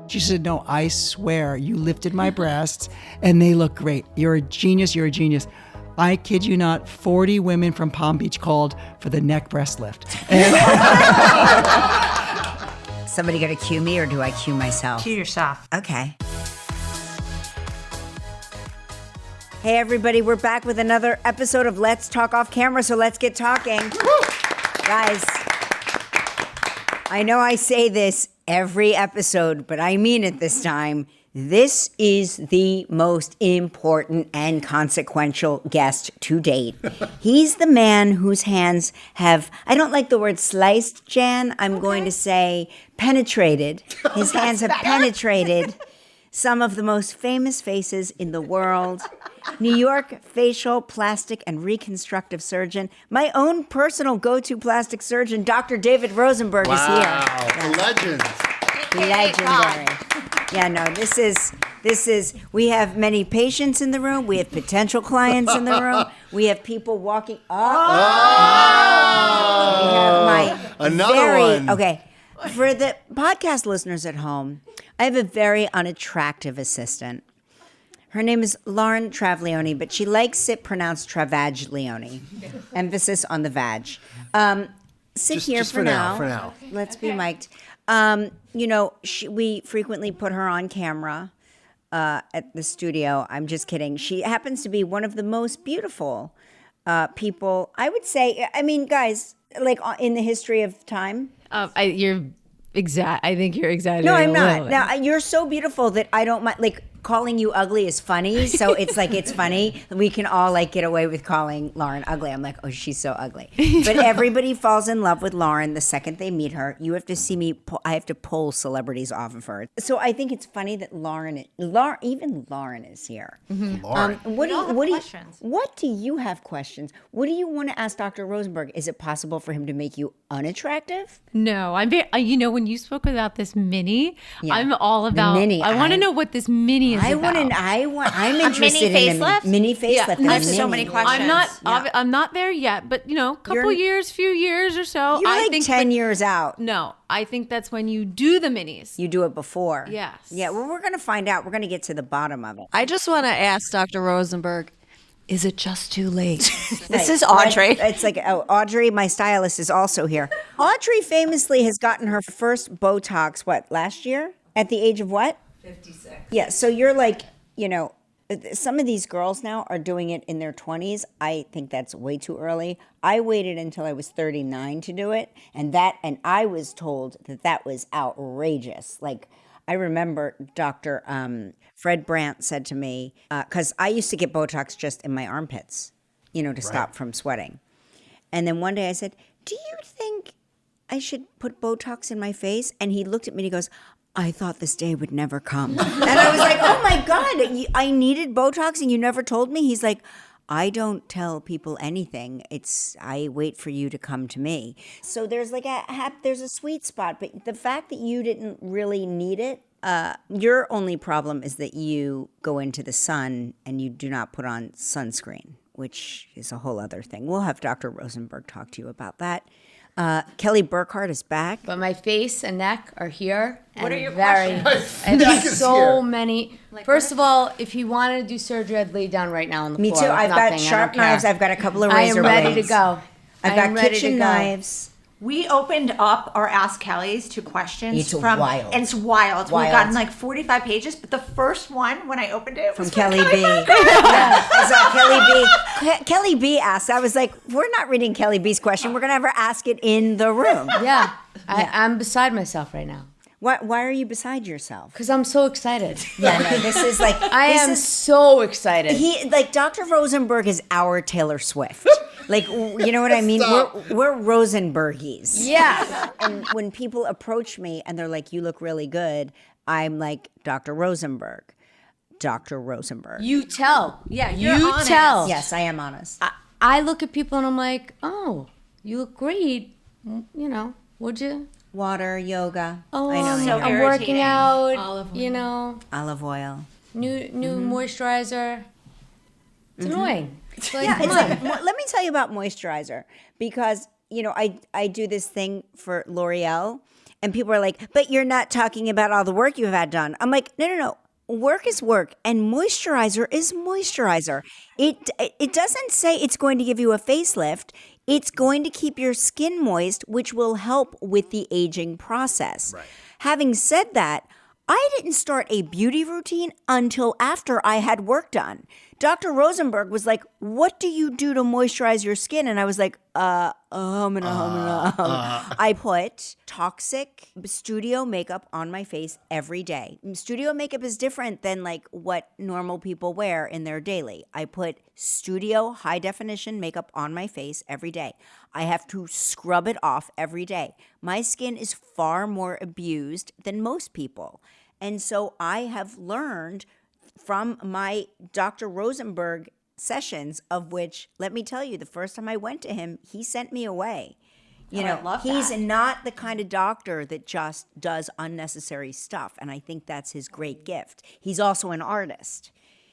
She said, no, I swear you lifted my breasts and they look great. You're a genius. You're a genius. I kid you not, 40 women from Palm Beach called for the neck breast lift. Somebody got to cue me, or do I cue myself? Cue yourself. Okay. Hey, everybody, we're back with another episode of Let's Talk Off Camera, so let's get talking. Guys, I know I say this every episode, but I mean it this time. This is the most important and consequential guest to date. He's the man whose hands have, I don't like the word sliced, Jan. I'm going to say penetrated. His hands have penetrated some of the most famous faces in the world. New York facial, plastic, and reconstructive surgeon. My own personal go-to plastic surgeon, Dr. David Rosenberg, is here. Wow, the legend. Legendary. Yeah, no, this is, we have many patients in the room. We have potential clients in the room. We have people walking up. We have my Another one. Okay, for the podcast listeners at home, I have a very unattractive assistant. Her name is Lauren Travaglione, but she likes it pronounced Travaglione. Emphasis on the vag. Sit here just for for now. now, for now. Let's be mic'd. We frequently put her on camera at the studio. I'm just kidding. She happens to be one of the most beautiful people, I would say. I mean, guys, like in the history of time. I think you're exaggerating. No, I'm a not. little bit. Now, you're so beautiful that I don't mind. Like, calling you ugly is funny. So it's like, it's funny. We can all like get away with calling Lauren ugly. I'm like, oh, she's so ugly. But everybody falls in love with Lauren the second they meet her. You have to see me. I have to pull celebrities off of her. So I think it's funny that even Lauren is here. Mm-hmm. Lauren. What do you have questions? What do you want to ask Dr. Rosenberg? Is it possible for him to make you unattractive? No, I'm very, when you spoke about this mini, Yeah. I'm all about, The mini, I want to know what this mini is about. I'm interested in facelift? a mini facelift. I have A so mini. many questions. I'm not there yet, but few years or so. You're I like think 10 years out. No, I think that's when you do the minis. You do it before. Yes. Yeah, well, we're going to find out. We're going to get to the bottom of it. I just want to ask Dr. Rosenberg, is it just too late? This is Audrey. It's like, Audrey, my stylist, is also here. Audrey famously has gotten her first Botox, last year? At the age of what? 56. Yeah, so you're like, some of these girls now are doing it in their 20s. I think that's way too early. I waited until I was 39 to do it, and I was told that was outrageous. Like, I remember Dr. Fred Brandt said to me, because I used to get Botox just in my armpits, to stop from sweating. And then one day I said, do you think I should put Botox in my face? And he looked at me and he goes, I thought this day would never come. And I was like, oh my God, I needed Botox and you never told me? He's like, I don't tell people anything. I wait for you to come to me. So there's like there's a sweet spot, but the fact that you didn't really need it, your only problem is that you go into the sun and you do not put on sunscreen, which is a whole other thing. We'll have Dr. Rosenberg talk to you about that. Kelly Burkhart is back. But my face and neck are here. What are your questions? neck And is so here. many. First of all, if he wanted to do surgery, I'd lay down right now on the Me floor. too. with I've nothing. got I sharp don't care. knives. I've got a couple of I razor am ready to blades. go. I've I got am ready kitchen to go. knives. We opened up our Ask Kellys to questions It's from wild. and it's wild. Wild. We've gotten like 45 pages, but the first one when I opened it was From Kelly B. Burkhart. I saw Kelly B. Kelly B asked. I was like, we're not reading Kelly B's question. We're going to have her ask it in the room. Yeah. I'm beside myself right now. Why are you beside yourself? Because I'm so excited. Yeah, no, this is like... I am so excited. Dr. Rosenberg is our Taylor Swift. Like, you know what I mean? Stop. We're Rosenbergies. Yeah. And when people approach me and they're like, you look really good, I'm like, Dr. Rosenberg. Dr. Rosenberg. You tell. Yeah, you're you honest. tell. Yes, I am honest. I look at people and I'm like, oh, you look great. Would you? Water, yoga. Oh, I know. so I know. I'm working irritating. out. Olive oil. You know, Olive oil. new moisturizer. It's annoying. It's like, Yeah, come it's on. like, let me tell you about moisturizer because, I do this thing for L'Oreal And people are like, but you're not talking about all the work you've had done. I'm like, no. Work is work, and moisturizer is moisturizer. It doesn't say it's going to give you a facelift. It's going to keep your skin moist, which will help with the aging process. Right. Having said that, I didn't start a beauty routine until after I had work done. Dr. Rosenberg was like, what do you do to moisturize your skin? And I was like, I put toxic studio makeup on my face every day. Studio makeup is different than like what normal people wear in their daily. I put studio high definition makeup on my face every day. I have to scrub it off every day. My skin is far more abused than most people. And so I have learned from my Dr. Rosenberg sessions, of which, let me tell you, the first time I went to him, he sent me away. I love he's that. not the kind of doctor that just does unnecessary stuff. And I think that's his great gift. He's also an artist.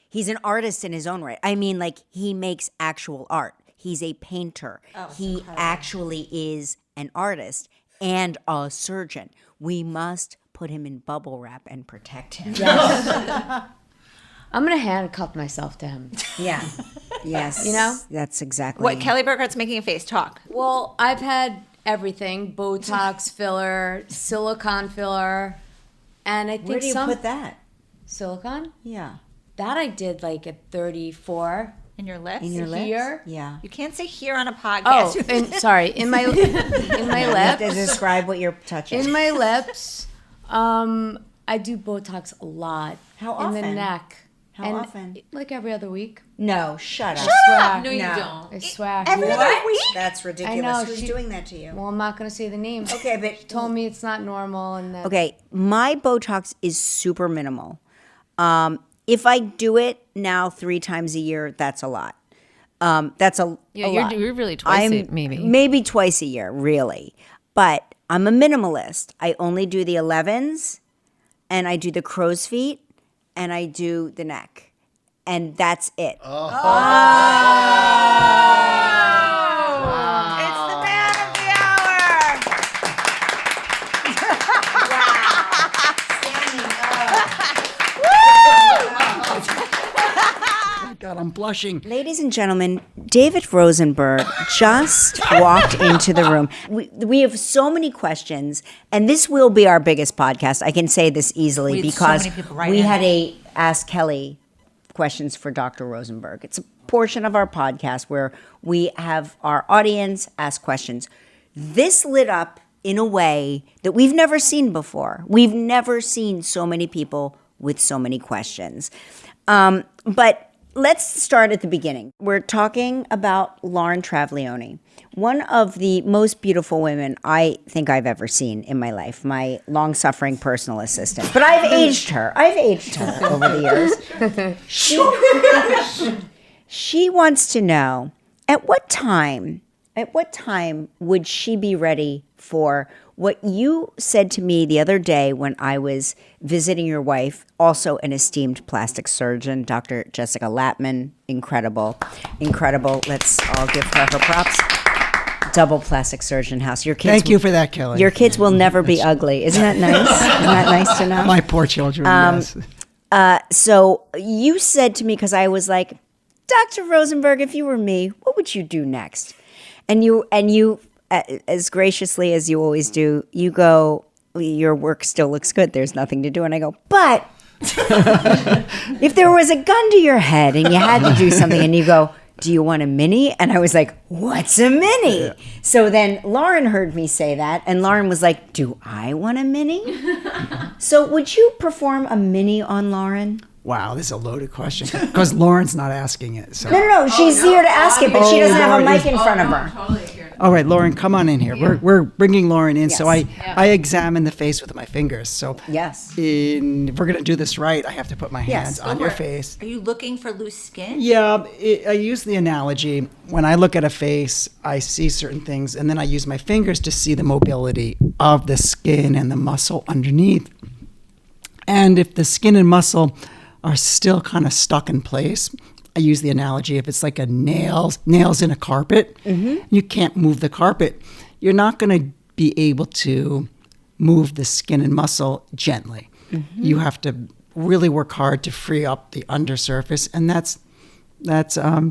He's an artist in his own right. I mean, like, he makes actual art. He's a painter. He actually is an artist and a surgeon. We must put him in bubble wrap and protect him. Yes. I'm going to handcuff myself to him. Yeah. Yes. You know? That's exactly What Kelly Burkhart's making a face talk. Well, I've had everything. Botox filler, silicone filler. And I think Where do you put that? Silicone? Yeah. That I did like at 34. In your lips? In your lips? Here? Yeah. You can't say here on a podcast. Oh, sorry. In my You have to lips. describe what you're touching. In my lips. I do Botox a lot. How In the often? neck. How often? Like every other week. No, shut up. Swear. No, you No. don't. I swear. Every other week? That's ridiculous. I know, Who's she- doing that to you? Well, I'm not going to say the name. Okay, but She told me it's not normal and that. okay, my Botox is super minimal. If I do it now 3 times a year, that's a lot. That's a lot. You're really twice it, maybe. Maybe twice a year, really. But I'm a minimalist. I only do the 11s, and I do the crow's feet, and I do the neck. And that's it. It's the man of the hour. God, I'm blushing. Ladies and gentlemen, David Rosenberg just walked into the room. We have so many questions, and this will be our biggest podcast. I can say this easily We had so because many people write we in. had a Ask Kelly questions for Dr. Rosenberg. It's a portion of our podcast where we have our audience ask questions. This lit up in a way that we've never seen before. We've never seen so many people with so many questions. But let's start at the beginning. We're talking about Lauren Travlione, one of the most beautiful women I think I've ever seen in my life, my long-suffering personal assistant. But I've aged her. Over the years. She wants to know, at what time would she be ready for what you said to me the other day when I was visiting your wife, also an esteemed plastic surgeon, Dr. Jessica Latman. Incredible. Let's all give her props. Double plastic surgeon house. Your kids. Thank you for that, Kelly. Your kids will never be ugly. Isn't that nice? Isn't that nice to know? My poor children, yes. So you said to me, because I was like, Dr. Rosenberg, if you were me, what would you do next? And you, as graciously as you always do, you go, your work still looks good. There's nothing to do. And I go, but if there was a gun to your head and you had to do something, and you go, do you want a mini? And I was like, what's a mini? Yeah. So then Lauren heard me say that, and Lauren was like, do I want a mini? So would you perform a mini on Lauren? Wow, this is a loaded question because Lauren's not asking it. So. No, she's here to ask it, but she doesn't have a mic in front of her. All right, Lauren, come on in here. Yeah. We're bringing Lauren in. Yes. So I examine the face with my fingers. So Yes. if we're going to do this right, I have to put my hands on your face. Are you looking for loose skin? Yeah, I use the analogy. When I look at a face, I see certain things, and then I use my fingers to see the mobility of the skin and the muscle underneath. And if the skin and muscle are still kind of stuck in place, I use the analogy, if it's like a nails in a carpet, you can't move the carpet. You're not going to be able to move the skin and muscle gently. You have to really work hard to free up the undersurface, and that's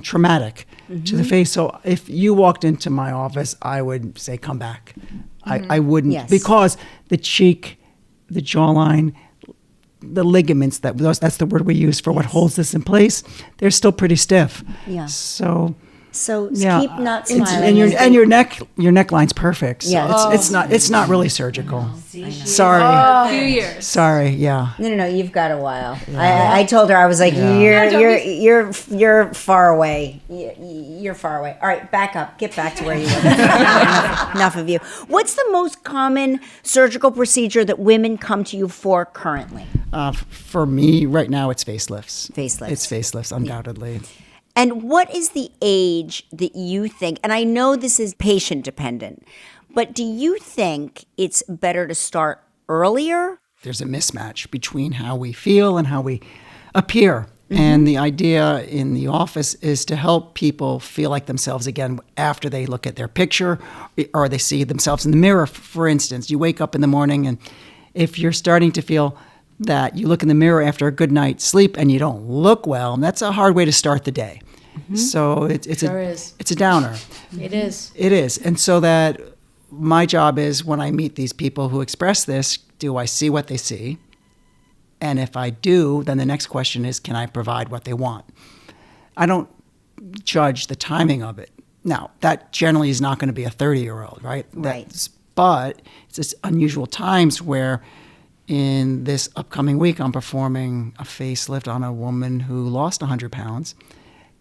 traumatic to the face. So if you walked into my office, I would say, come back. I wouldn't, Yes. because the cheek, the jawline, the ligaments, that's the word we use for what holds this in place, they're still pretty stiff. Yeah. So So yeah, keep not it's- smiling. and your neckline's perfect. So Yeah. it's not really surgical. Sorry. A few years. Sorry, yeah. No, you've got a while. I told her, I was like, you're far away. You're far away. All right, back up. Get back to where you were. Enough of you. What's the most common surgical procedure that women come to you for currently? For me, right now, it's facelifts. Facelifts. It's facelifts, undoubtedly. And what is the age that you think, and I know this is patient dependent, but do you think it's better to start earlier? There's a mismatch between how we feel and how we appear. And the idea in the office is to help people feel like themselves again after they look at their picture or they see themselves in the mirror. For instance, you wake up in the morning, and if you're starting to feel that you look in the mirror after a good night's sleep and you don't look well, that's a hard way to start the day. So it's a downer. It is. It is. And so that my job is, when I meet these people who express this, do I see what they see? And if I do, then the next question is, can I provide what they want? I don't judge the timing of it. Now, that generally is not going to be a 30-year-old, right? Right. But it's just unusual times where in this upcoming week, I'm performing a facelift on a woman who lost 100 pounds.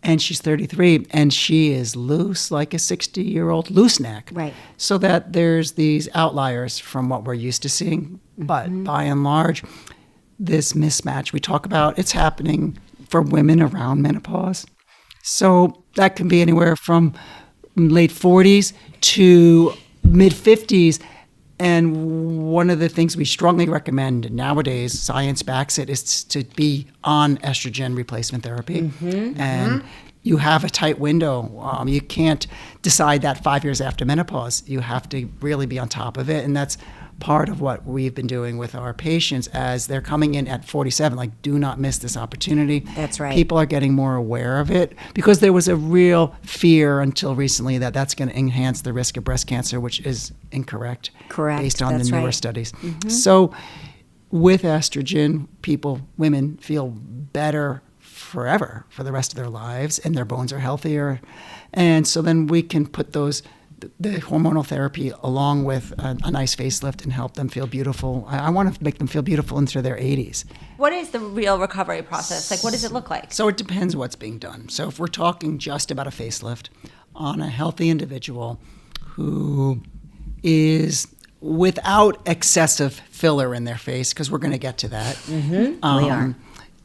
And she's 33, and she is loose like a 60-year-old loose neck. Right. So that there's these outliers from what we're used to seeing. But by and large, this mismatch we talk about, it's happening for women around menopause. So that can be anywhere from late 40s to mid 50s. And one of the things we strongly recommend nowadays, science backs it, is to be on estrogen replacement therapy. And you have a tight window. You can't decide that 5 years after menopause. You have to really be on top of it. And that's part of what we've been doing with our patients as they're coming in at 47. Like, do not miss this opportunity. That's right. People are getting more aware of it because there was a real fear until recently that that's going to enhance the risk of breast cancer, which is incorrect. Correct. Based on That's the newer right. studies. So with estrogen, women feel better forever for the rest of their lives, and their bones are healthier. And so then we can put the hormonal therapy along with a nice facelift and help them feel beautiful. I want to make them feel beautiful into their 80s. What is the real recovery process? Like, what does it look like? So it depends what's being done. So if we're talking just about a facelift on a healthy individual who is without excessive filler in their face, because we're going to get to that. We are.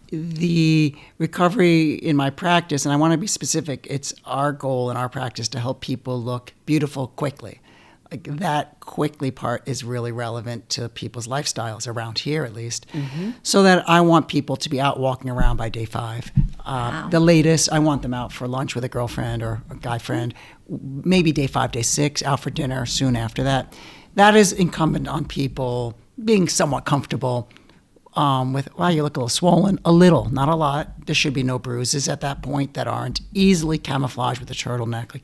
The recovery in my practice, and I want to be specific, it's our goal in our practice to help people look beautiful quickly. Like, that quickly part is really relevant to people's lifestyles around here, at least. So that I want people to be out walking around by day 5. The latest, I want them out for lunch with a girlfriend or a guy friend, maybe day 5, day 6, out for dinner soon after that. That is incumbent on people being somewhat comfortable with, wow, you look a little swollen, a little, not a lot. There should be no bruises at that point that aren't easily camouflaged with a turtleneck.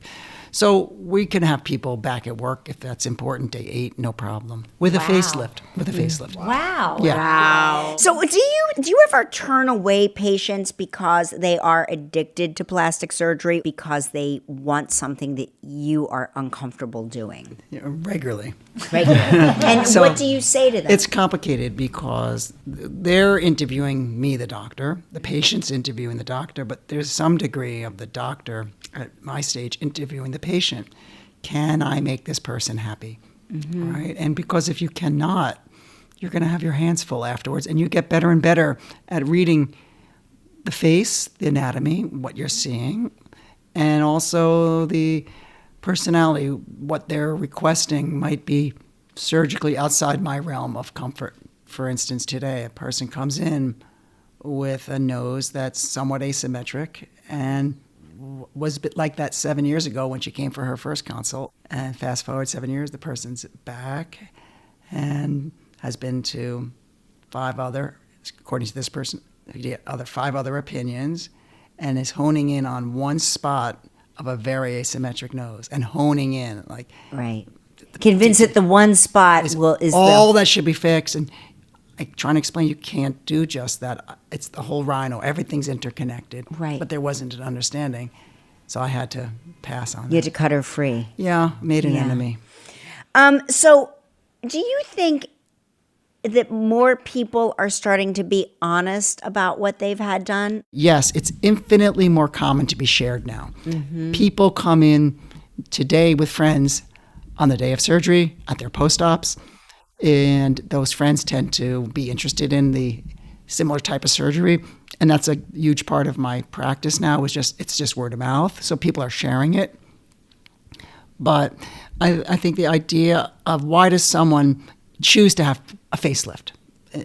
So we can have people back at work if that's important, day 8, no problem. With a facelift. With a facelift. Wow. Yeah. Wow. So do you ever turn away patients because they are addicted to plastic surgery because they want something that you are uncomfortable doing? Yeah, regularly. And So what do you say to them? It's complicated because they're interviewing me, the doctor. The patient's interviewing the doctor, but there's some degree of the doctor at my stage interviewing the patient. Can I make this person happy? Right? And because if you cannot, you're going to have your hands full afterwards, and you get better and better at reading the face, the anatomy, what you're seeing, and also the personality. What they're requesting might be surgically outside my realm of comfort. For instance, today, a person comes in with a nose that's somewhat asymmetric and was a bit like that 7 years ago when she came for her first consult. And fast forward 7 years, the person's back and has been to 5 other, according to this person, 5 other opinions, and is honing in on one spot of a very asymmetric nose and honing in like Right. Convinced that the one spot is all that should be fixed. And I trying to explain you can't do just that. It's the whole rhino. Everything's interconnected. Right. But there wasn't an understanding. So I had to pass on you that. had to cut her free. Yeah, made an Yeah. enemy. So do you think that more people are starting to be honest about what they've had done? Yes, it's infinitely more common to be shared now. People come in today with friends on the day of surgery, at their post-ops, and those friends tend to be interested in the similar type of surgery. And that's a huge part of my practice now, it's just word of mouth. So people are sharing it. But I think the idea of why does someone choose to have a facelift?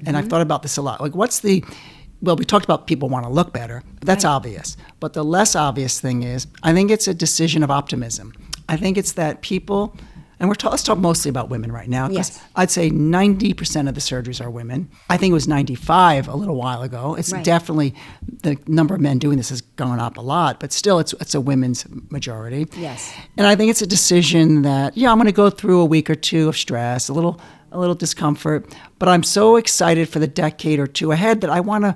And I've thought about this a lot. Like, well, we talked about people want to look better. But that's obvious. But the less obvious thing is, I think it's a decision of optimism. I think it's that people, and let's talk mostly about women right now. 'Cause Yes. I'd say 90% of the surgeries are women. I think it was 95 a little while ago. It's Right. definitely, the number of men doing this has gone up a lot, but still it's a women's majority. Yes. And I think it's a decision that, I'm going to go through a week or two of stress, a little discomfort, but I'm so excited for the decade or two ahead that I want to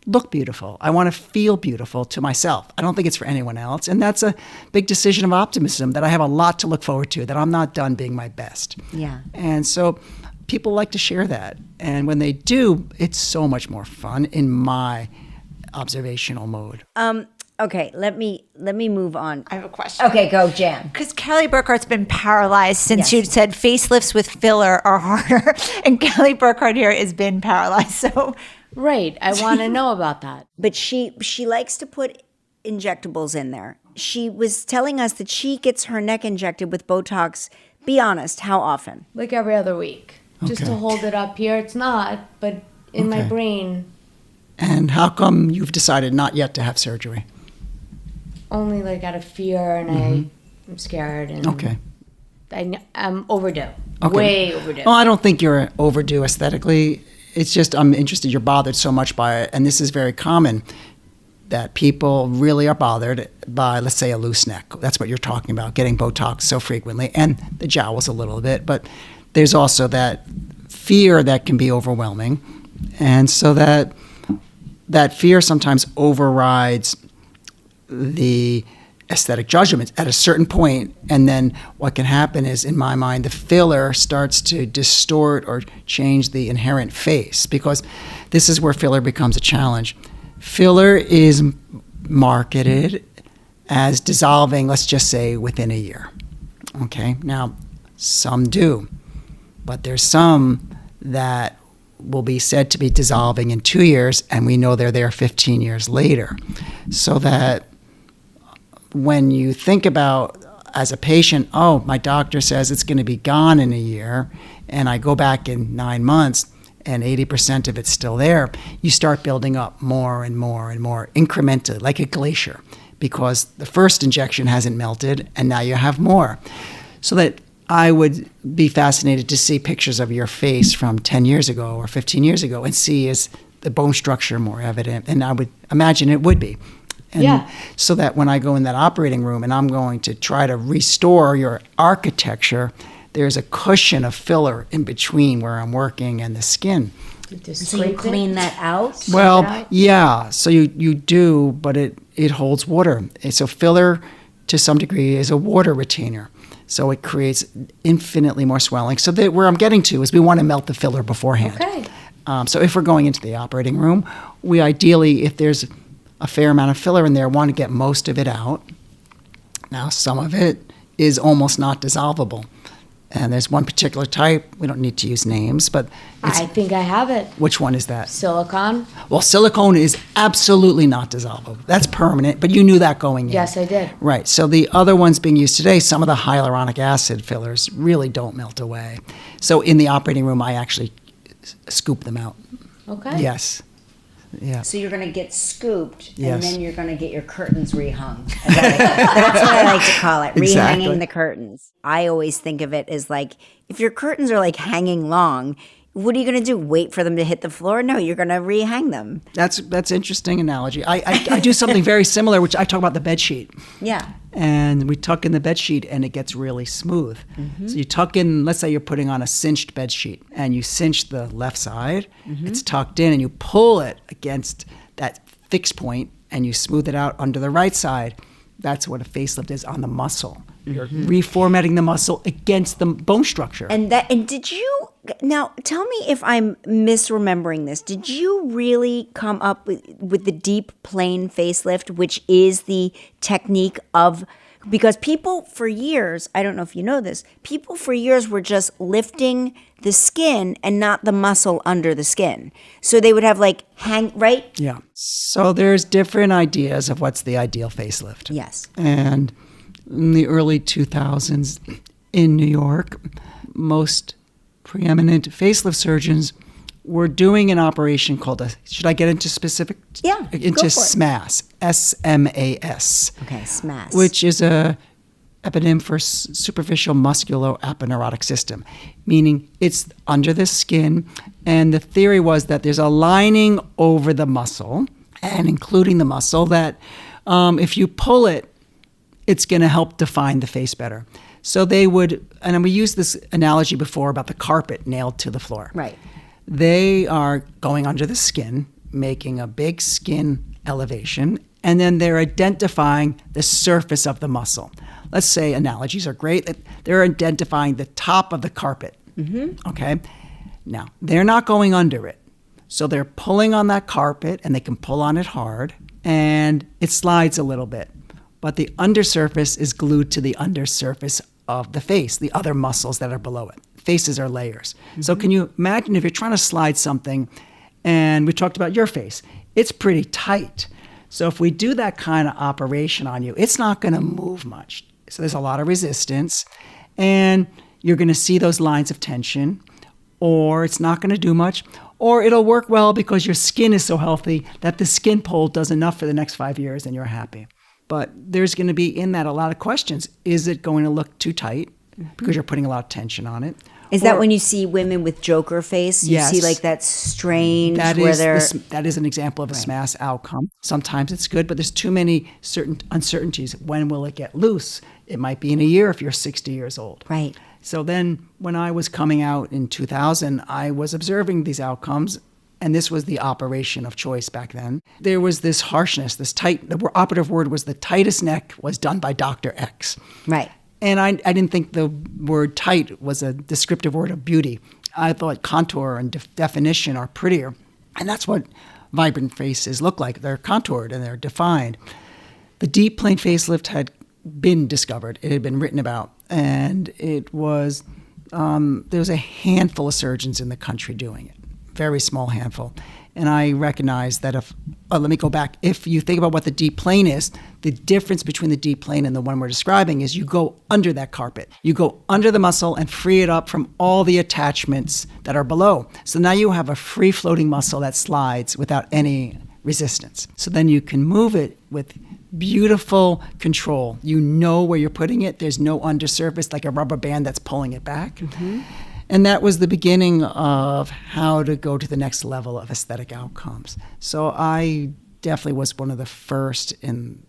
look beautiful. I want to feel beautiful to myself. I don't think it's for anyone else. And that's a big decision of optimism, that I have a lot to look forward to, that I'm not done being my best. Yeah. And so people like to share that. And when they do, it's so much more fun in my observational mode. Okay, let me move on. I have a question. Okay, go, Jan. Because Kelly Burkhart's been paralyzed since Yes. you said facelifts with filler are harder, and Kelly Burkhart here has been paralyzed. So Right. I want to know about that. But she likes to put injectables in there. She was telling us that she gets her neck injected with Botox. Be honest, how often? Like every other week. Just to Okay. hold it up here. It's not, but in my Okay. brain, And how come you've decided not yet to have surgery? only like out of fear and I'm scared. And Okay. I'm overdue. Okay. Way overdue. Well, I don't think you're overdue aesthetically. It's just I'm interested. You're bothered so much by it, and this is very common that people really are bothered by, let's say, a loose neck. That's what you're talking about, getting Botox so frequently, and the jowls a little bit. But there's also that fear that can be overwhelming, and so that fear sometimes overrides the aesthetic judgments at a certain point, and then what can happen is, in my mind, the filler starts to distort or change the inherent face, because this is where filler becomes a challenge. Filler is marketed as dissolving, let's just say, within a year. Okay, now some do, but there's some that will be said to be dissolving in 2 years, and we know they're there 15 years later. So that when you think about, as a patient, my doctor says it's going to be gone in a year, and I go back in 9 months and 80% of it's still there, you start building up more and more and more incrementally, like a glacier, because the first injection hasn't melted and now you have more. So that I would be fascinated to see pictures of your face from 10 years ago or 15 years ago and see, is the bone structure more evident? And I would imagine it would be. And Yeah. so that when I go in that operating room and I'm going to try to restore your architecture, there's a cushion of filler in between where I'm working and the skin. Just So you scrape it. clean that out? Well, out? yeah. So you do, but it holds water. And so filler, to some degree, is a water retainer. So it creates infinitely more swelling. So that where I'm getting to is we want to melt the filler beforehand. Okay. So if we're going into the operating room, we ideally, if there's a fair amount of filler in there, want to get most of it out. Now, some of it is almost not dissolvable. And there's one particular type, we don't need to use names, but I think I have it. which one is that? Silicone. Well, silicone is absolutely not dissolvable. That's permanent, but you knew that going in. Yes, I did. Right. So the other ones being used today, some of the hyaluronic acid fillers really don't melt away. So in the operating room, I actually scoop them out. Okay. Yes. Yeah. So you're going to get scooped, Yes. and then you're going to get your curtains rehung. That's what I like to call it, Exactly. rehanging the curtains. I always think of it as like, if your curtains are like hanging long, what are you going to do? Wait for them to hit the floor? No, you're going to rehang them. That's interesting analogy. I do something very similar, which I talk about the bed sheet. Yeah. And we tuck in the bed sheet and it gets really smooth. So you tuck in, let's say you're putting on a cinched bed sheet and you cinch the left side, it's tucked in, and you pull it against that fixed point and you smooth it out under the right side. That's what a facelift is on the muscle. You're reformatting the muscle against the bone structure. And did you, now tell me if I'm misremembering this, did you really come up with the deep plane facelift, which is the technique of, because people for years, I don't know if you know this, people for years were just lifting the skin and not the muscle under the skin. So they would have like right? Yeah. So there's different ideas of what's the ideal facelift. Yes. And in the early 2000s in New York, most preeminent facelift surgeons were doing an operation called should I get into specific? Yeah, go Into for it. SMAS, S-M-A-S. Okay, SMAS. Which is a eponym for superficial musculoaponeurotic system, meaning it's under the skin. And the theory was that there's a lining over the muscle, and including the muscle, that if you pull it, it's going to help define the face better. So they would, and we used this analogy before about the carpet nailed to the floor. Right. They are going under the skin, making a big skin elevation, and then they're identifying the surface of the muscle. Let's say analogies are great. They're identifying the top of the carpet. Okay? Now, they're not going under it. So they're pulling on that carpet, and they can pull on it hard, and it slides a little bit. But the undersurface is glued to the undersurface of the face, the other muscles that are below it. Faces are layers. So can you imagine if you're trying to slide something, and we talked about your face, it's pretty tight. So if we do that kind of operation on you, it's not going to move much. So there's a lot of resistance, and you're going to see those lines of tension, or it's not going to do much, or it'll work well because your skin is so healthy that the skin pull does enough for the next 5 years and you're happy. But there's going to be in that a lot of questions. Is it going to look too tight because you're putting a lot of tension on it? Is that when you see women with Joker face? You Yes. see like that strange That where is they're... that is an example of a SMAS outcome. Sometimes it's good, but there's too many certain uncertainties. When will it get loose? It might be in a year if you're 60 years old. Right. So then when I was coming out in 2000, I was observing these outcomes, and this was the operation of choice back then. There was this harshness, this tight, the operative word was the tightest neck was done by Dr. X. Right. And I didn't think the word tight was a descriptive word of beauty. I thought contour and definition are prettier. And that's what vibrant faces look like. They're contoured and they're defined. The deep plane facelift had been discovered. It had been written about. And it was, there was a handful of surgeons in the country doing it. Very small handful. And I recognize that let me go back. If you think about what the deep plane is, the difference between the deep plane and the one we're describing is you go under that carpet. You go under the muscle and free it up from all the attachments that are below. So now you have a free floating muscle that slides without any resistance. So then you can move it with beautiful control. You know where you're putting it. There's no undersurface like a rubber band that's pulling it back. And that was the beginning of how to go to the next level of aesthetic outcomes. So I definitely was one of the first in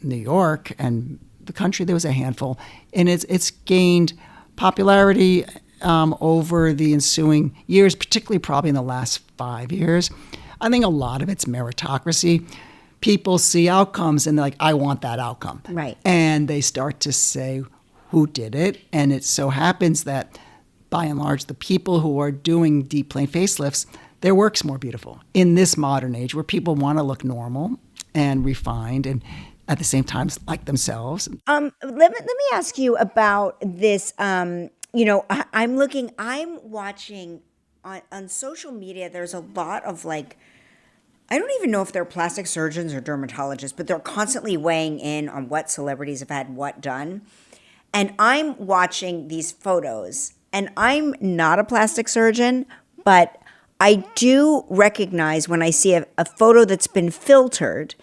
New York and the country. There was a handful. And it's gained popularity over the ensuing years, particularly probably in the last 5 years. I think a lot of it's meritocracy. People see outcomes and they're like, I want that outcome. Right. And they start to say, who did it? And it so happens that by and large, the people who are doing deep plane facelifts, their work's more beautiful in this modern age where people want to look normal and refined and at the same time like themselves. Let me ask you about this. I'm watching on social media. There's a lot of like, I don't even know if they're plastic surgeons or dermatologists, but they're constantly weighing in on what celebrities have had what done. And I'm watching these photos, and I'm not a plastic surgeon, but I do recognize when I see a photo that's been filtered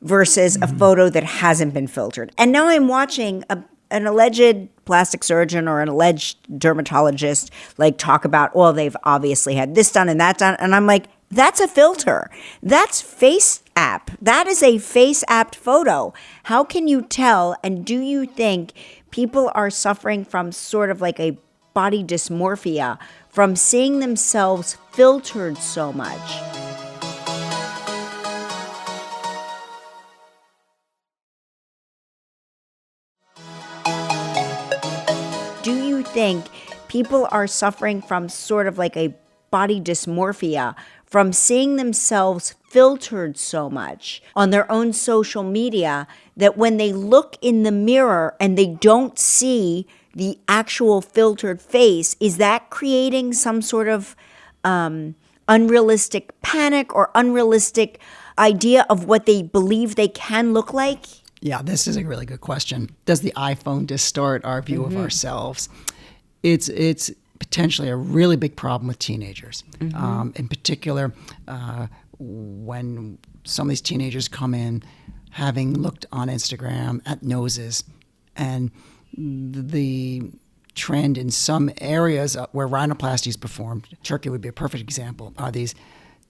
versus a photo that hasn't been filtered. And now I'm watching an alleged plastic surgeon or an alleged dermatologist like talk about, well, they've obviously had this done and that done. And I'm like, that's a filter. That's face app. That is a face app photo. How can you tell? And do you think people are suffering from sort of like a body dysmorphia from seeing themselves filtered so much? Do you think people are suffering from sort of like a body dysmorphia from seeing themselves filtered so much on their own social media that when they look in the mirror and they don't see the actual filtered face, is that creating some sort of unrealistic panic or unrealistic idea of what they believe they can look like? Yeah, this is a really good question. Does the iPhone distort our view of ourselves? It's potentially a really big problem with teenagers. In particular, when some of these teenagers come in having looked on Instagram at noses, and the trend in some areas where rhinoplasty is performed, Turkey would be a perfect example, are these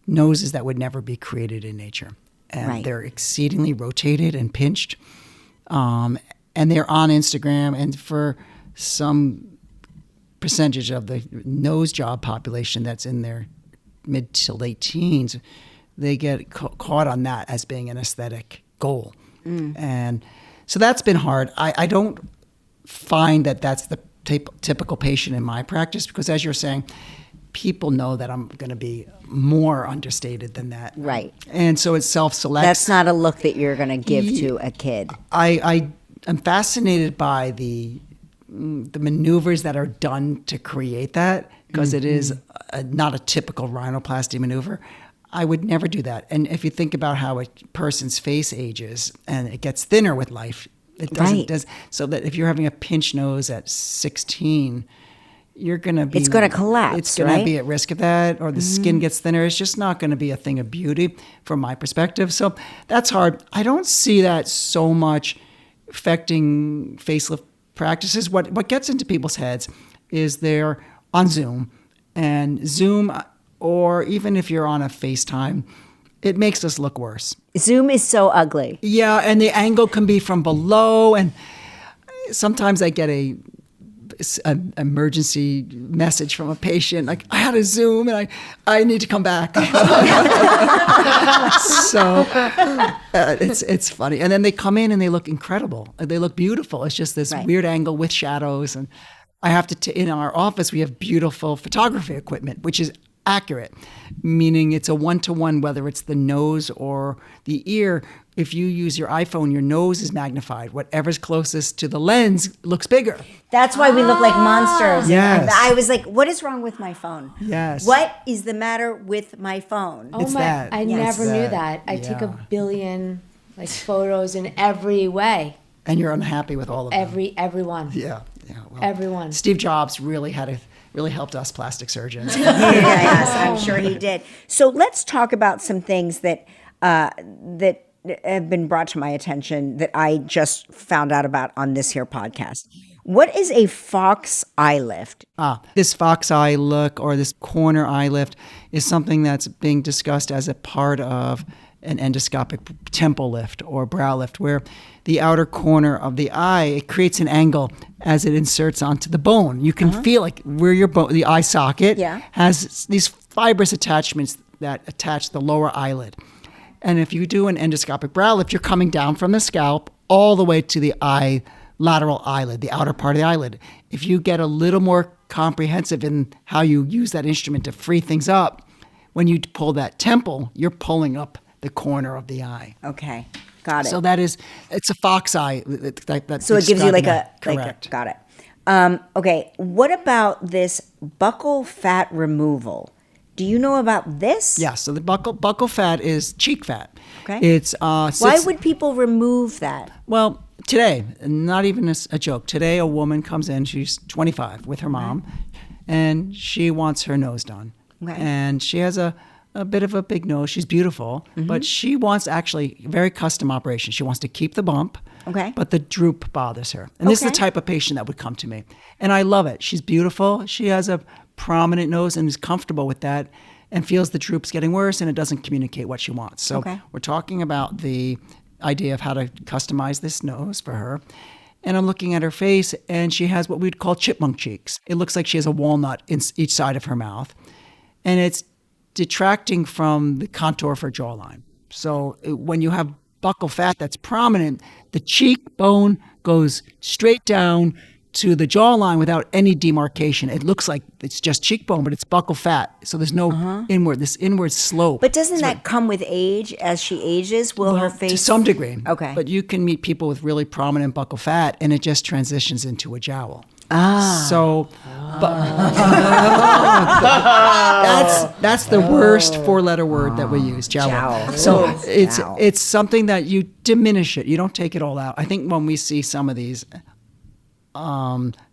noses that would never be created in nature. And they're exceedingly rotated and pinched. And they're on Instagram. And for some percentage of the nose job population that's in their mid to late teens, they get caught on that as being an aesthetic goal. And so that's been hard. I don't find that that's the typical patient in my practice, because as you're saying, people know that I'm going to be more understated than that. Right. And so it self-selects. That's not a look that you're going to give to a kid. I am fascinated by the maneuvers that are done to create that, because it is not a typical rhinoplasty maneuver. I would never do that. And if you think about how a person's face ages and it gets thinner with life, it doesn't. So that if you're having a pinched nose at 16, you're going to be... It's going to collapse, It's going to be at risk of that, or the skin gets thinner. It's just not going to be a thing of beauty from my perspective. So that's hard. I don't see that so much affecting facelift practices. What gets into people's heads is they're on Zoom, and Zoom, or even if you're on a FaceTime, it makes us look worse. Zoom is so ugly. Yeah, and the angle can be from below, and sometimes I get an emergency message from a patient, like, I had a Zoom and I need to come back. So it's funny. And then they come in and they look incredible. They look beautiful. It's just this weird angle with shadows. And I have to, in our office, we have beautiful photography equipment, which is accurate, meaning it's a one-to-one, whether it's the nose or the ear. If you use your iPhone, your nose is magnified. Whatever's closest to the lens looks bigger. That's why we look like monsters. Yes. And I was like, what is wrong with my phone? Yes. What is the matter with my phone? Oh It's my! that. I Yes. never knew That. that. I take Yeah. 1 billion photos in every way. And you're unhappy with all of them. Everyone. Yeah. Well, Everyone. Steve Jobs really helped us plastic surgeons. Yes, I'm sure he did. So let's talk about some things that have been brought to my attention that I just found out about on this here podcast. What is a fox eye lift? This fox eye look, or this corner eye lift, is something that's being discussed as a part of an endoscopic temple lift or brow lift, where the outer corner of the eye, it creates an angle as it inserts onto the bone. You can feel like where your the eye socket has these fibrous attachments that attach the lower eyelid. And if you do an endoscopic brow lift, you're coming down from the scalp all the way to the eye, lateral eyelid, the outer part of the eyelid. If you get a little more comprehensive in how you use that instrument to free things up, when you pull that temple, you're pulling up the corner of the eye. Okay, got it. So it's a fox eye. So it gives you like a correct. Got it. Okay, what about this buccal fat removal? Do you know about this? Yeah, so the buccal fat is cheek fat. Okay. It's Why would people remove that? Well, today, not even a joke. Today, a woman comes in. She's 25 with her mom, and she wants her nose done. Okay. And she has a bit of a big nose. She's beautiful, but she wants actually very custom operation. She wants to keep the bump, Okay. but the droop bothers her. And this is the Okay. type of patient that would come to me. And I love it. She's beautiful. She has a prominent nose and is comfortable with that and feels the droop's getting worse and it doesn't communicate what she wants. So Okay. we're talking about the idea of how to customize this nose for her. And I'm looking at her face and she has what we'd call chipmunk cheeks. It looks like she has a walnut in each side of her mouth. And it's detracting from the contour of her jawline. So when you have buccal fat that's prominent, the cheekbone goes straight down to the jawline without any demarcation. It looks like it's just cheekbone, but it's buccal fat. So there's no this inward slope. But doesn't that come with age? As she ages, will her face? To some degree. Okay. But you can meet people with really prominent buccal fat and it just transitions into a jowl. So that's the worst four-letter word that we use, jowl. Jowl. So Ooh, it's jowl. it's something that you diminish it. You don't take it all out. I think when we see some of these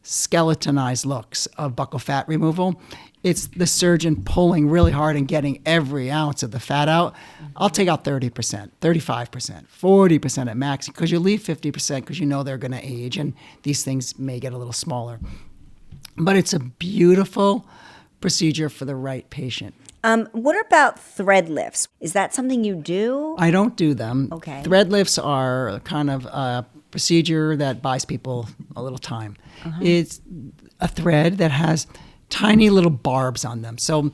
skeletonized looks of buccal fat removal, it's the surgeon pulling really hard and getting every ounce of the fat out. I'll take out 30%, 35%, 40% at max because you leave 50% because you know they're going to age and these things may get a little smaller. But it's a beautiful procedure for the right patient. What about thread lifts? Is that something you do? I don't do them. Okay. Thread lifts are kind of a procedure that buys people a little time. It's a thread that has tiny little barbs on them. So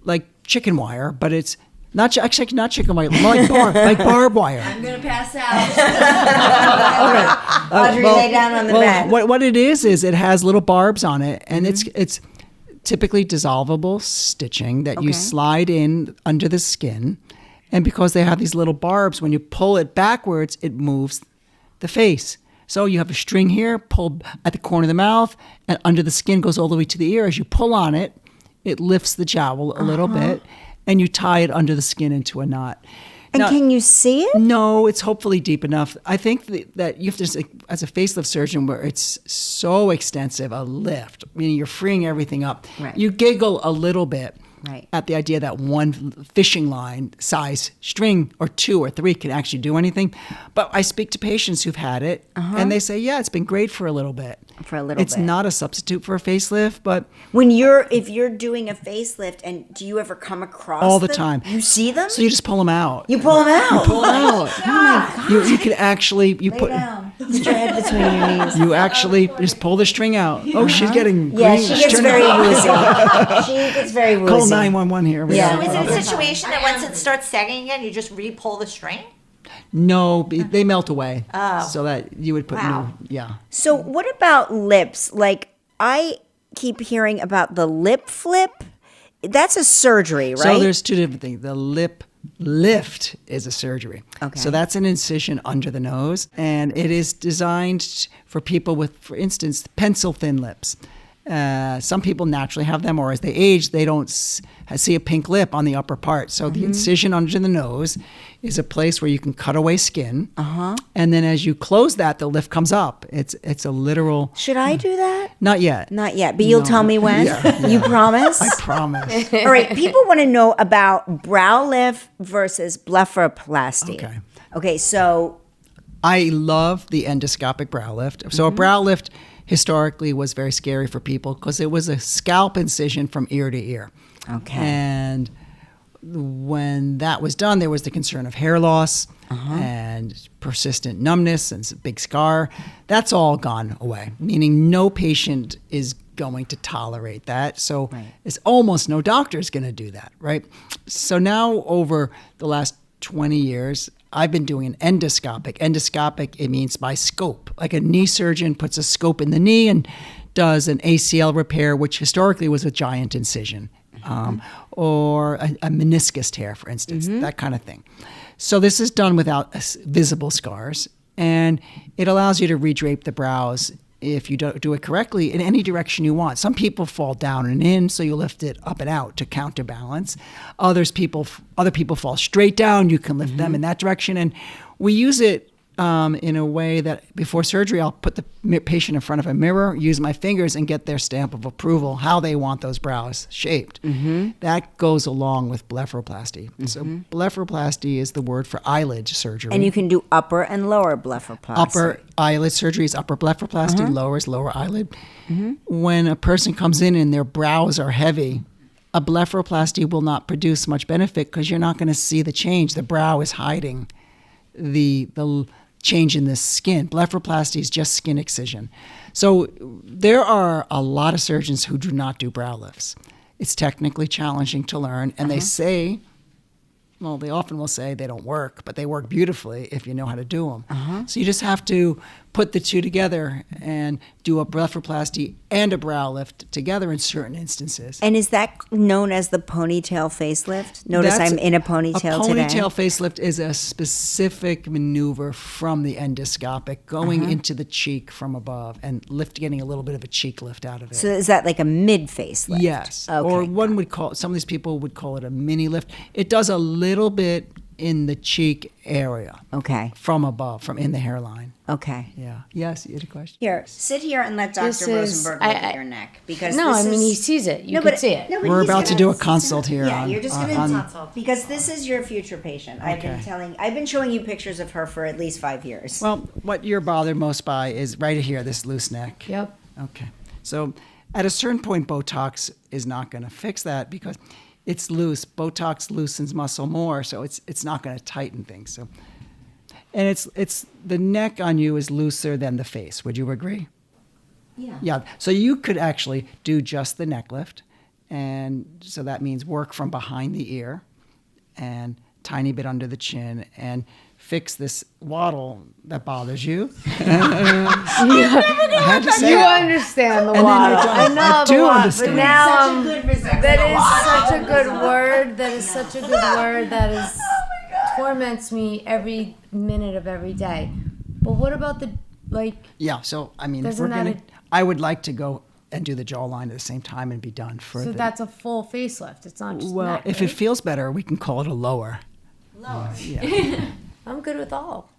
like chicken wire, but it's not chicken wire, more like barbed wire. I'm gonna pass out. Audrey, lay down on the bed. What it is it has little barbs on it, and it's typically dissolvable stitching that you slide in under the skin. And because they have these little barbs, when you pull it backwards, it moves the face. So you have a string here, pulled at the corner of the mouth, and under the skin goes all the way to the ear. As you pull on it, it lifts the jowl a little bit, and you tie it under the skin into a knot. And Now, can you see it? no, it's hopefully deep enough. I think that you have to, as a facelift surgeon, where it's so extensive, a lift, meaning you're freeing everything up. Right. You giggle a little bit Right. at the idea that one fishing line size string or two or three can actually do anything. But I speak to patients who've had it, and they say, yeah, it's been great for a little bit. For a little It's bit. not a substitute for a facelift, but If you're doing a facelift, and do you ever come across all the them? time. You see them? So you just pull them out. You pull them out. pull them out. Oh my God. You can actually, Lay down. Put your head between your knees. You actually just pull the string out. Oh, she's getting Yeah, green. she gets Turn very it on. woozy. She gets very woozy. Call 911 here. Yeah. So is it a situation that once it starts sagging again, you just re-pull the string? No, they melt away. Oh. So that you would put Wow. new, yeah. So what about lips? Like I keep hearing about the lip flip. That's a surgery, right? So there's two different things. The lip lift is a surgery. Okay. So that's an incision under the nose, and it is designed for people with, for instance, pencil thin lips. Some people naturally have them, or as they age, they don't see a pink lip on the upper part. So the incision under the nose is a place where you can cut away skin. And then as you close that, the lift comes up. It's a literal. Should I do that? Not yet. Not yet, but you'll No. tell me when. Yeah. You promise? I promise. All right. People want to know about brow lift versus blepharoplasty. Okay. Okay. So I love the endoscopic brow lift. So a brow lift historically was very scary for people because it was a scalp incision from ear to ear. Okay. And when that was done, there was the concern of hair loss and persistent numbness and a big scar. That's all gone away, meaning no patient is going to tolerate that. So it's almost no doctor is going to do that, right? So now over the last 20 years, I've been doing an endoscopic. Endoscopic, it means by scope. Like a knee surgeon puts a scope in the knee and does an ACL repair, which historically was a giant incision, or a meniscus tear, for instance, that kind of thing. So this is done without visible scars, and it allows you to redrape the brows if you do it correctly in any direction you want. Some people fall down and in, so you lift it up and out to counterbalance. Other people fall straight down. You can lift them in that direction, and we use it in a way that before surgery, I'll put the patient in front of a mirror, use my fingers, and get their stamp of approval, how they want those brows shaped. That goes along with blepharoplasty. So blepharoplasty is the word for eyelid surgery. And you can do upper and lower blepharoplasty. Upper eyelid surgery is upper blepharoplasty, lower is lower eyelid. When a person comes in and their brows are heavy, a blepharoplasty will not produce much benefit because you're not going to see the change. The brow is hiding the change in the skin. Blepharoplasty is just skin excision. So there are a lot of surgeons who do not do brow lifts. It's technically challenging to learn, and they say, well, they often will say they don't work, but they work beautifully if you know how to do them. So you just have to put the two together and do a blepharoplasty and a brow lift together in certain instances. And is that known as the ponytail facelift? Notice I'm in a ponytail today. A ponytail facelift is a specific maneuver from the endoscopic going into the cheek from above and getting a little bit of a cheek lift out of it. So is that like a mid facelift? Yes. Okay. Or one would call, some of these people would call it a mini lift. It does a little bit in the cheek area. Okay. From above, from in the hairline. Okay. Yeah. Yes, you had a question? Here, sit here and let Dr. This is- Rosenberg look at your neck. Because No, this I mean, is- he sees it. You No, can but- see it. no, but We're he's about to gonna- do a consult here. Yeah, on- you're just on- going to because this is your future patient. I've been showing you pictures of her for at least 5 years. Well, what you're bothered most by is right here, this loose neck. Yep. Okay. So at a certain point, Botox is not going to fix that because it's loose. Botox loosens muscle more, so it's not going to tighten things. So, and it's the neck on you is looser than the face. Would you agree? Yeah. Yeah. So you could actually do just the neck lift, and so that means work from behind the ear, and tiny bit under the chin, and fix this waddle that bothers you. I had to say You it. understand the And then waddle. I I don't. know I the do waddle, understand. but now that is Wow. such a good word. That is such a good word. That is torments me every minute of every day. But what about the Yeah. So I mean, if Doesn't we're that gonna, I would like to go and do the jawline at the same time and be done for So the. that's a full facelift. It's not just Well, neck, if right? it feels better, we can call it a lower. I'm good with all.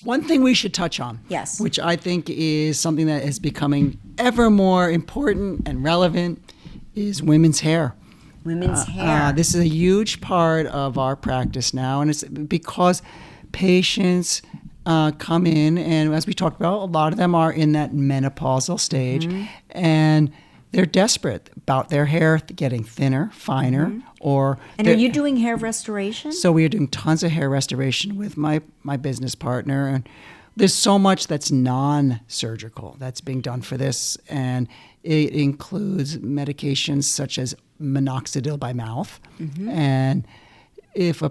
One thing we should touch on, Yes. which I think is something that is becoming ever more important and relevant, is women's hair. Women's hair. This is a huge part of our practice now, and it's because patients come in, and as we talked about, a lot of them are in that menopausal stage, and they're desperate about their hair getting thinner, finer, or... And are you doing hair restoration? So we are doing tons of hair restoration with my business partner, and there's so much that's non-surgical that's being done for this, and it includes medications such as minoxidil by mouth, and if a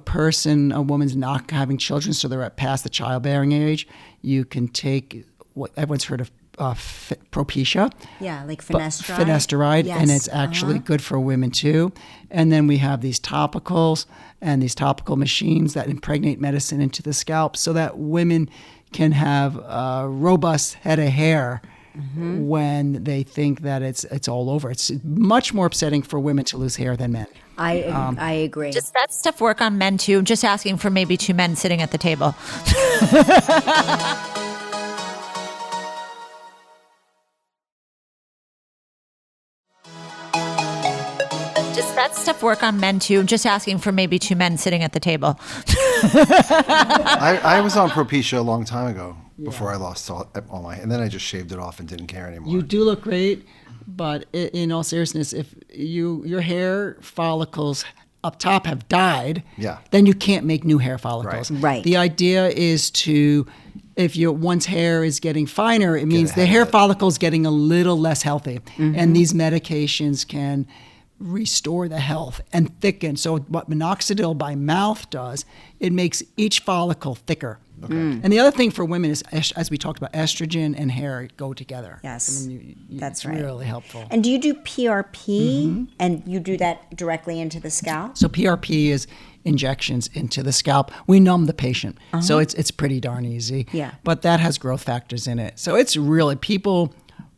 woman's not having children, so they're past the childbearing age, you can take what everyone's heard of Propecia. Yeah, like But finasteride. finasteride, and Yes, it's actually good for women too. And then we have these topicals and these topical machines that impregnate medicine into the scalp so that women can have a robust head of hair when they think that it's all over. It's much more upsetting for women to lose hair than men. I agree. Does that stuff work on men too? Just asking for maybe two men sitting at the table. Does that stuff work on men too? Just asking for maybe two men sitting at the table. I was on Propecia a long time ago before I lost all my, and then I just shaved it off and didn't care anymore. You do look great, but in all seriousness, if your hair follicles up top have died, then you can't make new hair follicles. Right. The idea is to, if one's hair is getting finer, it means the hair follicle is getting a little less healthy, and these medications can restore the health and thicken. So what minoxidil by mouth does, it makes each follicle thicker. Okay. And the other thing for women is, as we talked about, estrogen and hair go together. Yes, I mean, that's it's right. really helpful. And do you do PRP? And you do that directly into the scalp? So PRP is injections into the scalp. We numb the patient. So it's pretty darn easy. Yeah. But that has growth factors in it. So it's really, people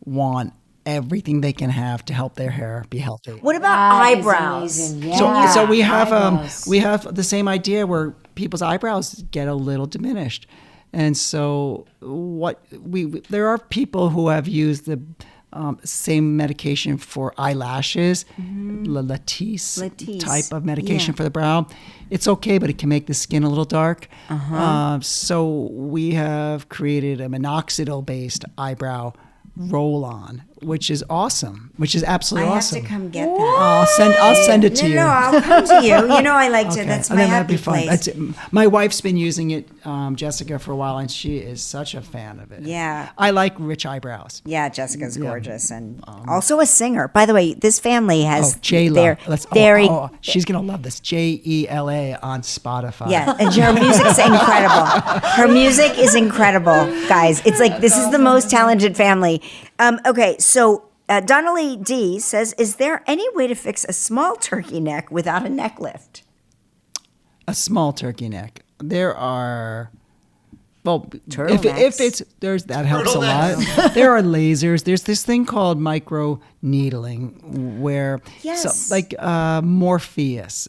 want everything they can have to help their hair be healthy. What about eyebrows? So we have the same idea where people's eyebrows get a little diminished. And so there are people who have used the same medication for eyelashes, Latisse type of medication for the brow. It's okay, but it can make the skin a little dark. So we have created a minoxidil-based eyebrow roll-on, which is awesome, which is absolutely awesome. I have to come get that. I'll send it to you. No, I'll come to you. You know I like to. Okay. That's And my then that'd happy be fun. place. My wife's been using it, Jessica, for a while, and she is such a fan of it. Yeah. I like rich eyebrows. Yeah, Jessica's gorgeous and also a singer. By the way, this family has J-La. very She's going to love this. Jela on Spotify. yeah, and her music's incredible. Her music is incredible, guys. It's like this is the most talented family. Okay, so Donnelly D says, "Is there any way to fix a small turkey neck without a neck lift?" A small turkey neck. There are... Well, Turtlenecks. if it's that helps a lot. There are lasers. There's this thing called micro needling, where Morpheus.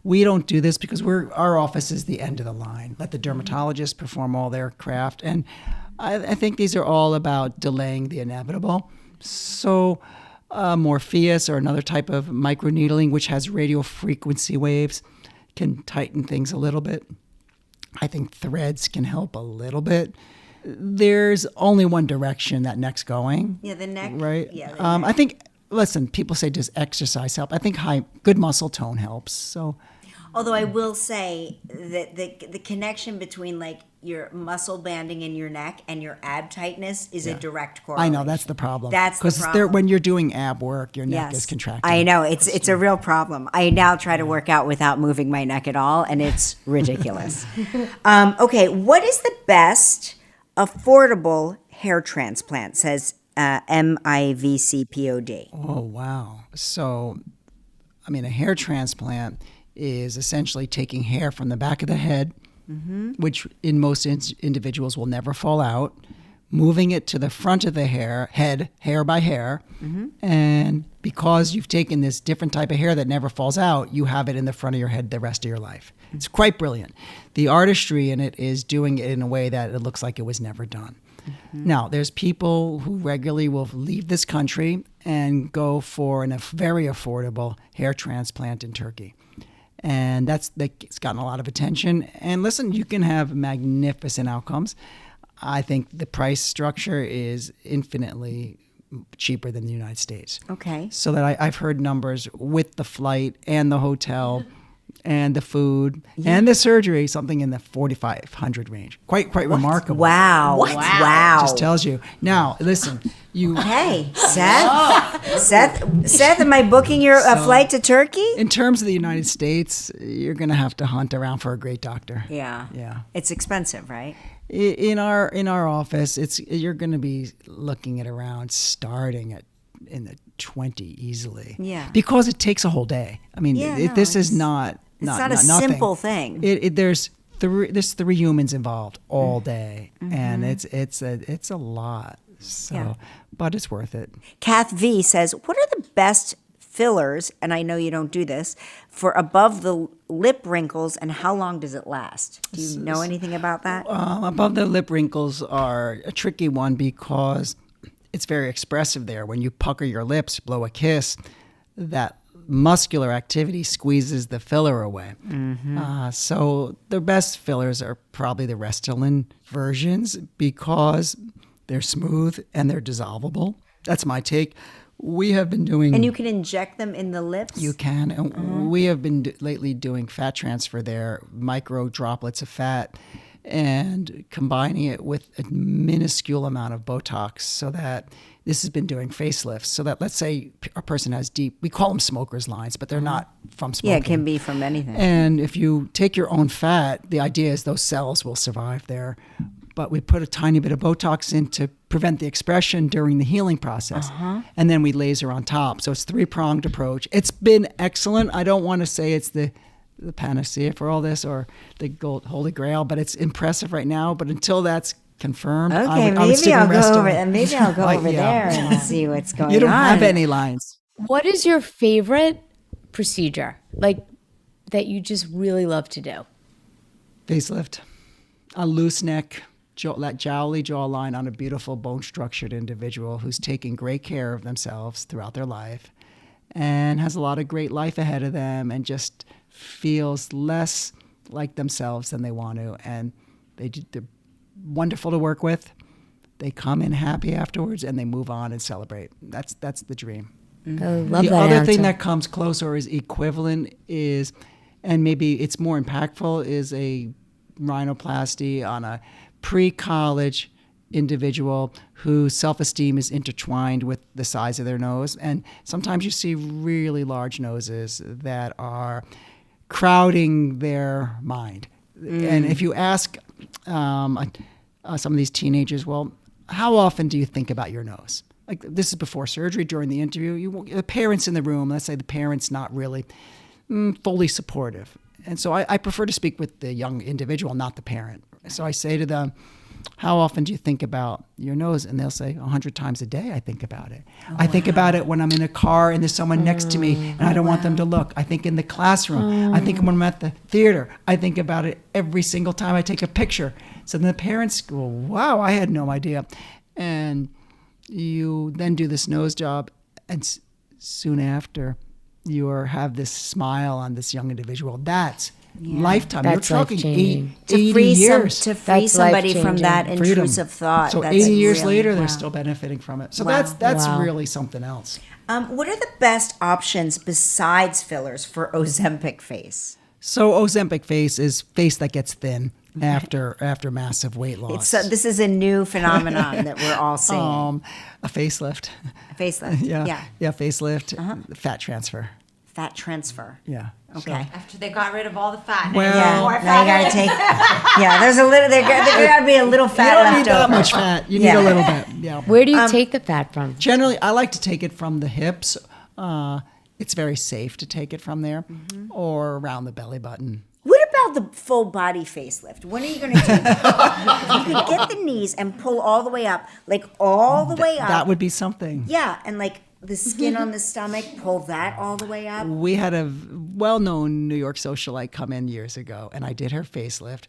We don't do this because our office is the end of the line. Let the dermatologists perform all their craft, and I think these are all about delaying the inevitable. So, Morpheus or another type of micro needling, which has radio frequency waves, can tighten things a little bit. I think threads can help a little bit. There's only one direction that neck's going. Yeah, the neck. Right? Yeah. I think, listen, people say, does exercise help? I think good muscle tone helps. So, Although I will say that the connection between like your muscle banding in your neck and your ab tightness is a direct correlation. I know, that's the problem. That's the problem. Because when you're doing ab work, your neck is contracting. I know, it's a real problem. I now try to work out without moving my neck at all, and it's ridiculous. Okay, what is the best affordable hair transplant, says MIVCPOD? Oh, wow. So, I mean, a hair transplant is essentially taking hair from the back of the head, which in most individuals will never fall out, moving it to the front of the head, hair by hair, and because you've taken this different type of hair that never falls out, you have it in the front of your head the rest of your life. It's quite brilliant. The artistry in it is doing it in a way that it looks like it was never done. Now, there's people who regularly will leave this country and go for a very affordable hair transplant in Turkey. And it's gotten a lot of attention. And listen, you can have magnificent outcomes. I think the price structure is infinitely cheaper than the United States. Okay. So that I've heard numbers with the flight and the hotel and the food and the surgery, something in the $4,500 range. Quite remarkable. Wow. Wow. Just tells you. Now, listen, Hey, Seth, am I booking a flight to Turkey? in terms of the United States, you're going to have to hunt around for a great doctor. Yeah. It's expensive, right? In our office, you're going to be looking at around starting in the 20 easily. Yeah. Because it takes a whole day. I mean, this is not not a nothing. simple thing. There's three humans involved all day, and it's a lot. So, but it's worth it. Kath V says, what are the best fillers, and I know you don't do this, for above the lip wrinkles, and how long does it last? Do you know anything about that? Above the lip wrinkles are a tricky one because it's very expressive there. When you pucker your lips, blow a kiss, that muscular activity squeezes the filler away. So the best fillers are probably the Restylane versions because they're smooth and they're dissolvable. That's my take. We have been doing... And you can inject them in the lips? You can. And we have been lately doing fat transfer there, micro droplets of fat, and combining it with a minuscule amount of Botox so that this has been doing facelifts. So that, let's say a person has deep, we call them smoker's lines, but they're not from smoking. Yeah, it can be from anything. And if you take your own fat, the idea is those cells will survive there. But we put a tiny bit of Botox in to prevent the expression during the healing process. And then we laser on top. So it's a three-pronged approach. It's been excellent. I don't want to say it's the panacea for all this or the holy grail, but it's impressive right now. But until that's confirmed, Okay, maybe I'll go over there and see what's going on. You don't have any lines. What is your favorite procedure, like that you just really love to do? Facelift. a loose neck, that jowly jawline on a beautiful bone-structured individual who's taking great care of themselves throughout their life and has a lot of great life ahead of them and just feels less like themselves than they want to. And they're wonderful to work with. They come in happy afterwards and they move on and celebrate. That's the dream. I love The that other answer. thing that comes close or is equivalent is, and maybe it's more impactful, is a rhinoplasty on a pre-college individual whose self-esteem is intertwined with the size of their nose. And sometimes you see really large noses that are crowding their mind. And if you ask some of these teenagers, well, how often do you think about your nose? Like, this is before surgery, during the interview. The parents in the room, let's say the parent's not really fully supportive. And so I prefer to speak with the young individual, not the parent. So I say to them, how often do you think about your nose? And they'll say, 100 times a day I think about it. I think about it when I'm in a car and there's someone next to me and I don't want them to look. I think in the classroom. I think when I'm at the theater. I think about it every single time I take a picture. So then the parents go, wow, I had no idea. And you then do this nose job, and soon after, you have this smile on this young individual. That's lifetime. That's You're talking life-changing. 80 years. To free That's somebody from life-changing. that Freedom. intrusive thought. So that's 80 years really- later, they're wow. still benefiting from it. So Wow. that's Wow. really something else. What are the best options besides fillers for Ozempic face? So Ozempic face is face that gets thin after massive weight loss. This is a new phenomenon that we're all seeing. A facelift. Facelift. Yeah, facelift. Fat transfer. Fat transfer. Yeah. Okay. After they got rid of all the fat. Well- Yeah. more Now fat. you gotta take. Yeah. There's a little. There gotta be a little You fat don't left need that over. much fat. You need Yeah. a little bit. Yeah. Where do you take the fat from? Generally, I like to take it from the hips. It's very safe to take it from there, or around the belly button. What about the full body facelift? When are you going to do that? You could get the knees and pull all the way up, like all the way up. That would be something. Yeah, and like the skin on the stomach, pull that all the way up. We had a well-known New York socialite come in years ago, and I did her facelift,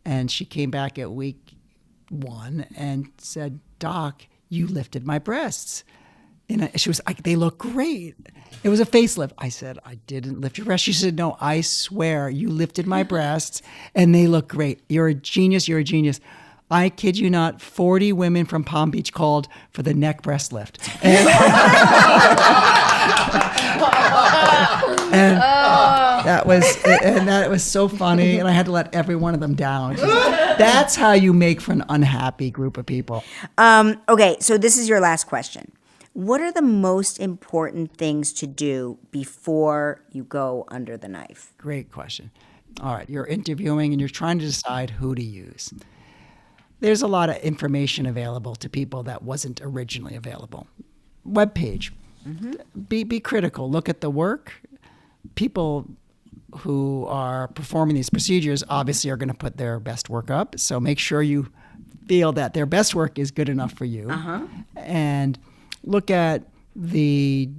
and she came back at week 1 and said, "Doc, you lifted my breasts." And she was like, "They look great." It was a facelift. I said, "I didn't lift your breasts." She said, "No, I swear you lifted my breasts and they look great. You're a genius. You're a genius." I kid you not, 40 women from Palm Beach called for the neck breast lift. And, that was so funny. And I had to let every one of them down. That's how you make for an unhappy group of people. Okay, so this is your last question. What are the most important things to do before you go under the knife? Great question. All right, you're interviewing and you're trying to decide who to use. There's a lot of information available to people that wasn't originally available. Webpage. Be critical. Look at the work. People who are performing these procedures obviously are going to put their best work up. So make sure you feel that their best work is good enough for you. And look at the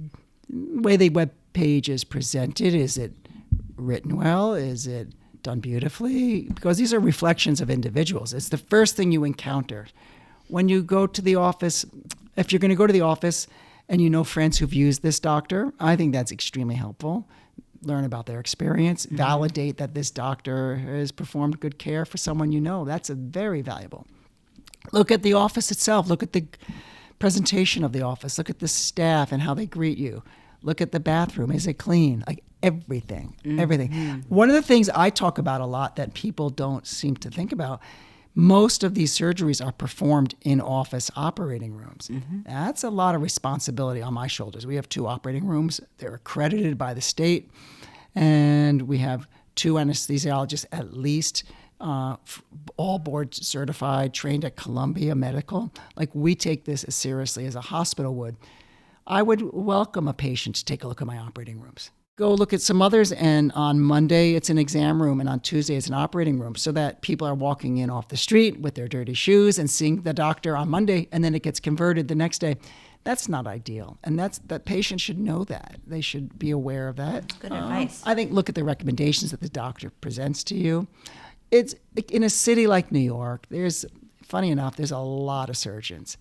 way the web page is presented. Is it written well? Is it done beautifully? Because these are reflections of individuals. It's the first thing you encounter. When you go to the office, if you're going to go to the office and you know friends who've used this doctor, I think that's extremely helpful. Learn about their experience, validate that this doctor has performed good care for someone you know. That's a very valuable. Look at the office itself. Look at the presentation of the office. Look at the staff and how they greet you. Look at the bathroom. Is it clean? Like everything. One of the things I talk about a lot that people don't seem to think about, most of these surgeries are performed in office operating rooms. That's a lot of responsibility on my shoulders. We have 2 operating rooms. They're accredited by the state. And we have 2 anesthesiologists at least, all board certified, trained at Columbia Medical. Like, we take this as seriously as a hospital would. I would welcome a patient to take a look at my operating rooms. Go look at some others, and on Monday it's an exam room, and on Tuesday it's an operating room, so that people are walking in off the street with their dirty shoes and seeing the doctor on Monday, and then it gets converted the next day. That's not ideal, and that patient should know that. They should be aware of that. Good advice. I think look at the recommendations that the doctor presents to you. it's in a city like New York, funny enough, there's a lot of surgeons,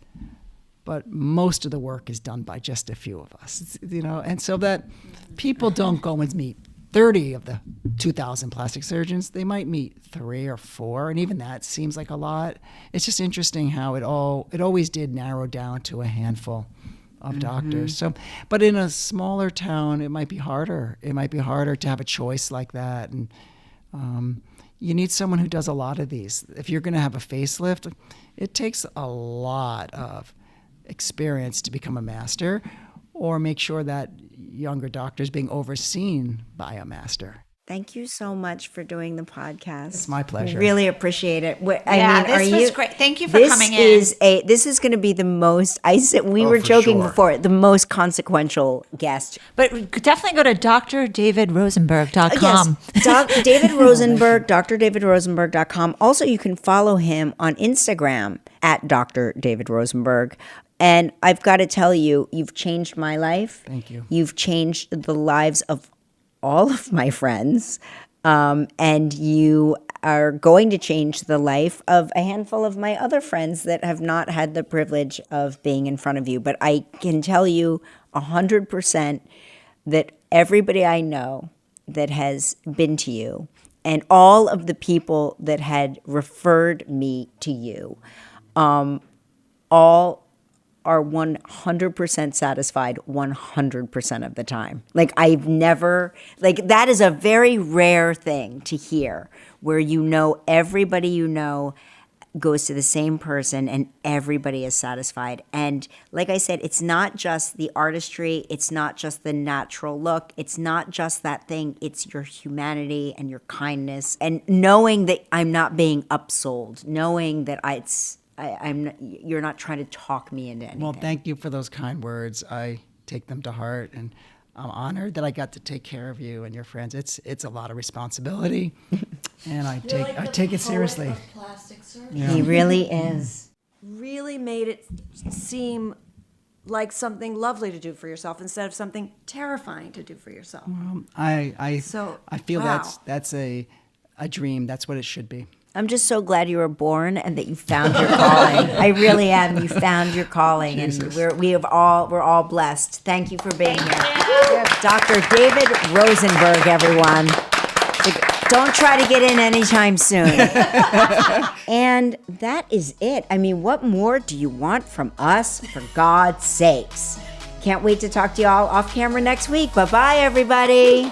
but most of the work is done by just a few of us, and so that people don't go and meet 30 of the 2,000 plastic surgeons. They might meet 3 or 4, and even that seems like a lot. It's just interesting how it always did narrow down to a handful of doctors. So, but in a smaller town, it might be harder. It might be harder to have a choice like that, and you need someone who does a lot of these. If you're going to have a facelift, it takes a lot of experience to become a master, or make sure that younger doctors being overseen by a master. Thank you so much for doing the podcast. It's my pleasure. Really appreciate it. This was great. Thank you for coming in. This is going to be the most. We were for joking sure. before, the most consequential guest. But definitely go to drdavidrosenberg.com. Yes, David Rosenberg, drdavidrosenberg.com. Also, you can follow him on Instagram at Dr. David Rosenberg. And I've got to tell you, you've changed my life. Thank you. You've changed the lives of all of my friends. And you are going to change the life of a handful of my other friends that have not had the privilege of being in front of you. But I can tell you 100% that everybody I know that has been to you, and all of the people that had referred me to you, all are 100% satisfied 100% of the time. That is a very rare thing to hear, where everybody goes to the same person and everybody is satisfied. And like I said, it's not just the artistry, it's not just the natural look, it's not just that thing, it's your humanity and your kindness, and knowing that I'm not being upsold, knowing that you're not trying to talk me into anything. Well, thank you for those kind words. I take them to heart, and I'm honored that I got to take care of you and your friends. It's a lot of responsibility, and I take it seriously. Plastic surgery. Yeah. He really is. Really made it seem like something lovely to do for yourself instead of something terrifying to do for yourself. I feel wow. that's a dream. That's what it should be. I'm just so glad you were born and that you found your calling. I really am. You found your calling, Jesus. and we're all blessed. Thank you for being here, Dr. David Rosenberg. Everyone, don't try to get in anytime soon. And that is it. I mean, what more do you want from us? For God's sakes! Can't wait to talk to you all off camera next week. Bye bye, everybody.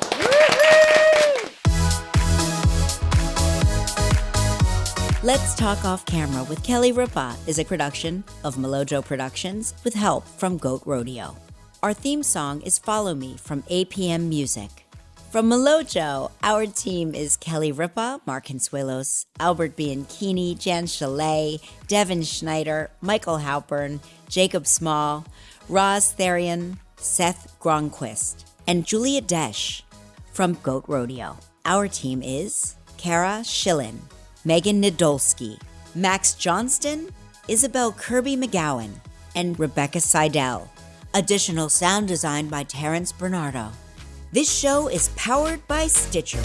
Let's Talk Off Camera with Kelly Ripa is a production of Melojo Productions with help from Goat Rodeo. Our theme song is Follow Me from APM Music. From Melojo, our team is Kelly Ripa, Mark Consuelos, Albert Bianchini, Jan Chalet, Devin Schneider, Michael Halpern, Jacob Small, Roz Therian, Seth Gronquist, and Julia Desch. From Goat Rodeo, our team is Kara Schillen, Megan Nadolski, Max Johnston, Isabel Kirby McGowan, and Rebecca Seidel. Additional sound design by Terrence Bernardo. This show is powered by Stitcher.